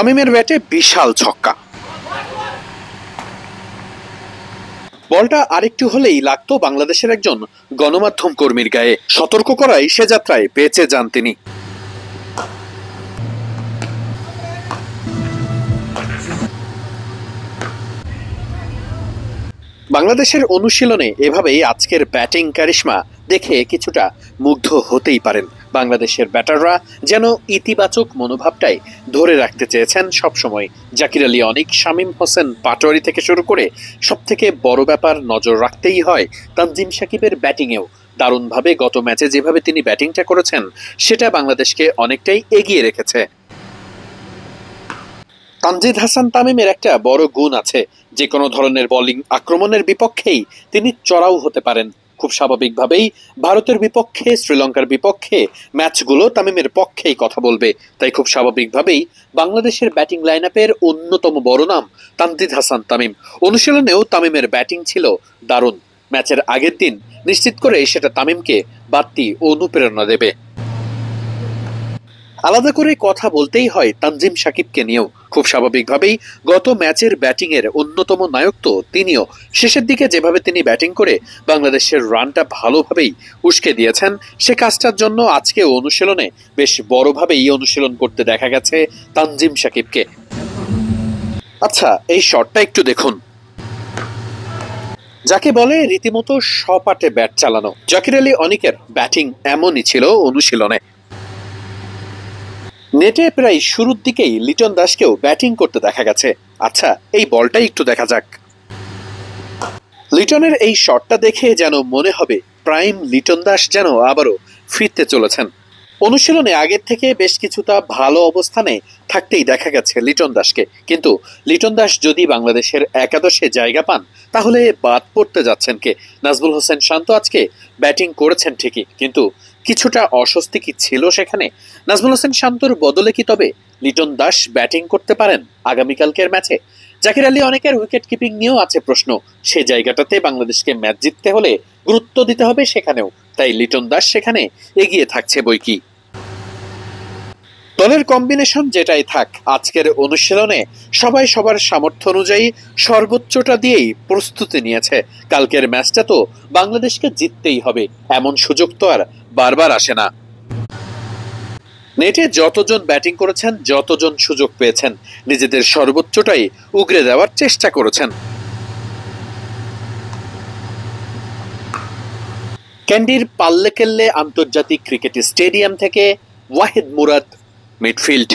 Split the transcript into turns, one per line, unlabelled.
তামিমের ব্যাটে বিশাল ছক্কা। বলটা আরেকটু হলেই লাগতো বাংলাদেশের একজন গণমাধ্যম কর্মীর গায়ে। সতর্ক করায় সে যাত্রায় বেঁচে যান তিনি। বাংলাদেশের অনুশীলনে এভাবেই আজকের ব্যাটিং কারিশমা দেখে কিছুটা মুগ্ধ হতেই পারেন। বাংলাদেশের ব্যাটাররা যেন ইতিবাচক মনোভাবটাই ধরে রাখতে চেয়েছেন সবসময়। জাকির আলী অনিক, শামীম হোসেন পাটোয়ারি থেকে শুরু করে সবথেকে বড় ব্যাপার নজর রাখতেই হয় তানজিম সাকিবের ব্যাটিংয়েও। দারুণভাবে গত ম্যাচে যেভাবে তিনি ব্যাটিংটা করেছেন সেটা বাংলাদেশকে অনেকটাই এগিয়ে রেখেছে। তানজিদ হাসান তামিমের একটা বড় গুণ আছে, যে কোনো ধরনের বোলিং আক্রমণের বিপক্ষেই তিনি চড়াও হতে পারেন। খুব স্বাভাবিকভাবেই ভারতের বিপক্ষে, শ্রীলঙ্কার বিপক্ষে ম্যাচগুলো তামিমের পক্ষেই কথা বলবে। তাই খুব স্বাভাবিকভাবেই বাংলাদেশের ব্যাটিং লাইন আপের অন্যতম বড় নাম তানজিদ হাসান তামিম। অনুশীলনেও তামিমের ব্যাটিং ছিল দারুণ। ম্যাচের আগের দিন নিশ্চিত করে সেটা তামিমকে বাড়তি অনুপ্রেরণা দেবে। আলাদা করে কথা বলতেই হয় তানজিম সাকিবকে নিয়েও। খুব স্বাভাবিকভাবেই গত ম্যাচের ব্যাটিংয়ের অন্যতম নায়ক তো তিনিও। শেষের দিকে যেভাবে তিনি ব্যাটিং করে বাংলাদেশের রানটা ভালোভাবেই উস্কে দিয়েছেন, সে কাজটার জন্য আজকে অনুশীলনে বেশ বড়ভাবেই অনুশীলন করতে দেখা গেছে তানজিম সাকিবকে। আচ্ছা, এই শটটা একটু দেখুন, যাকে বলে রীতিমতো সপাটে ব্যাট চালানো। জাকির আলী অনিকের ব্যাটিং এমনই ছিল অনুশীলনে। নেটে প্রায় শুরুর দিকেই লিটন দাসকেও ব্যাটিং করতে দেখা গেছে। আচ্ছা, এই বলটাই একটু দেখা যাক। লিটনের এই শটটা দেখে যেন মনে হবে প্রাইম লিটন দাস যেন আবারও ফিরতে চলেছেন। অনুশীলনে আগের থেকে বেশ কিছুটা ভালো অবস্থানে থাকতেই দেখা গেছে লিটন দাসকে। কিন্তু লিটন দাস যদি বাংলাদেশের একাদশে জায়গা পান তাহলে বাদ পড়তে যাচ্ছেন কে? নাজমুল হোসেন শান্ত আজকে ব্যাটিং করেছেন ঠিকই, কিন্তু কিছুটা অস্বস্তি কি ছিল সেখানে? নাজমুল হোসেন শান্তর বদলে কি তবে লিটন দাস ব্যাটিং করতে পারেন আগামীকালকের ম্যাচে? জাকির আলী অনেকের উইকেট কিপিং নিয়েও আছে প্রশ্ন। সে জায়গাটাতে বাংলাদেশকে ম্যাচ জিততে হলে গুরুত্ব দিতে হবে সেখানেও। তাই লিটন দাস সেখানে এগিয়ে থাকছে বইকি। দলের কম্বিনেশন যেটাই থাক, আজকের অনুশীলনে সবাই সবার সামর্থ্য অনুযায়ী সর্বোচ্চটা দিয়েই প্রস্তুতি নিয়েছে। কালকের ম্যাচটা তো বাংলাদেশকে জিততেই হবে, এমন সুযোগ তো আর বারবার আসে না। নেটে যতজন ব্যাটিং করেছেন, যতজন সুযোগ পেয়েছেন, নিজেদের সর্বোচ্চটাই উগরে দেওয়ার চেষ্টা করেছেন। ক্যান্ডির পাল্লেকেল্লে আন্তর্জাতিক ক্রিকেট স্টেডিয়াম থেকে ওয়াহিদ মুরাদ, মিডফিল্ড।